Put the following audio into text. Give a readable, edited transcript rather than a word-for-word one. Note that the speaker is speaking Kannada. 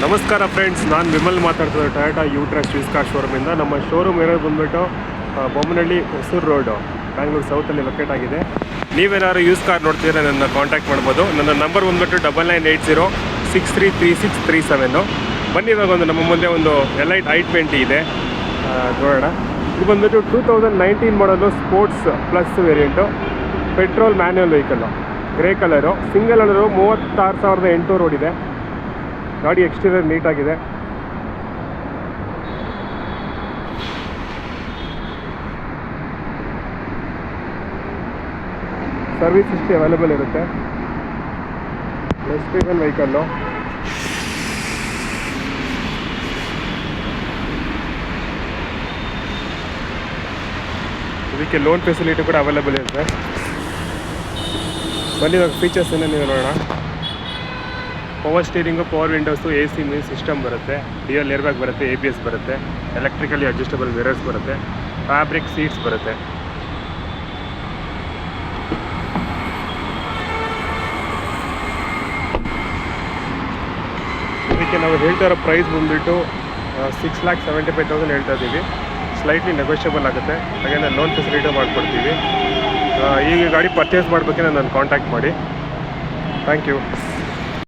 ನಮಸ್ಕಾರ ಫ್ರೆಂಡ್ಸ್, ನಾನು ವಿಮಲ್ ಮಾತಾಡ್ತಿದ್ದೆ ಟೊಯೋಟಾ ಯೂಟ್ರಸ್ ಯೂಸ್ ಕಾರ್ ಶೋರೂಮಿಂದ. ನಮ್ಮ ಶೋರೂಮ್ ಇರೋದು ಬಂದುಬಿಟ್ಟು ಬೊಮ್ಮನಹಳ್ಳಿ ಹೊಸೂರು ರೋಡು, ಬ್ಯಾಂಗ್ಳೂರು ಸೌತಲ್ಲಿ ಲೊಕೇಟ್ ಆಗಿದೆ. ನೀವೇನಾದ್ರು ಯೂಸ್ ಕಾರ್ ನೋಡ್ತಿದ್ರೆ ನನ್ನ ಕಾಂಟ್ಯಾಕ್ಟ್ ಮಾಡ್ಬೋದು. ನನ್ನ ನಂಬರ್ ಬಂದುಬಿಟ್ಟು 9980633637. ಬನ್ನಿ, ಇವಾಗ ನಮ್ಮ ಮುಂದೆ ಒಂದು ಎಲೈಟ್ i20 ಇದೆ, ನೋಡೋಣ. ಇದು ಬಂದುಬಿಟ್ಟು 2019 ಮಾಡಲು sports plus variant, petrol manual vehicle, grey colour, single owner, 36,800 ಓಡಿದೆ. ಗಾಡಿ ಎಕ್ಸ್ಟೀರಿಯರ್ ನೀಟಾಗಿದೆ. ಸರ್ವಿಸ್ ಹಿಸ್ಟ್ರಿ ಅವೈಲೇಬಲ್ ಇರುತ್ತೆ. Registration vehicle. ಇದಕ್ಕೆ ಲೋನ್ ಫೆಸಿಲಿಟಿ ಕೂಡ ಅವೈಲೇಬಲ್ ಇರುತ್ತೆ. ಬನ್ನಿ, ಇವಾಗ ಫೀಚರ್ಸ್ ಏನೇ ನೀವು ನೋಡೋಣ. Power steering, power windows, AC music system ಬರುತ್ತೆ, ಡ್ಯುಯಲ್ ಏರ್ ಬ್ಯಾಗ್ ಬರುತ್ತೆ, ABS ಬರುತ್ತೆ, ಎಲೆಕ್ಟ್ರಿಕಲಿ ಅಡ್ಜಸ್ಟಬಲ್ ಮಿರರ್ಸ್ ಬರುತ್ತೆ, ಫ್ಯಾಬ್ರಿಕ್ ಸೀಟ್ಸ್ ಬರುತ್ತೆ. ಇದಕ್ಕೆ ನಾವು ಹೇಳ್ತಾ ಇರೋ ಪ್ರೈಸ್ ಬಂದುಬಿಟ್ಟು 6,75,000 ಹೇಳ್ತಾ ಇದ್ದೀವಿ. ಸ್ಲೈಟ್ಲಿ ನೆಗೋಷಿಯಬಲ್ ಆಗುತ್ತೆ. ಹಾಗೆ ಲೋನ್ ಫೆಸಿಲಿಟಿ ಮಾಡಿಕೊಡ್ತೀವಿ. ಈಗ ಗಾಡಿ ಪರ್ಚೇಸ್ ಮಾಡಬೇಕಂದ್ರೆ ನನ್ನ ಕಾಂಟ್ಯಾಕ್ಟ್ ಮಾಡಿ. Thank you.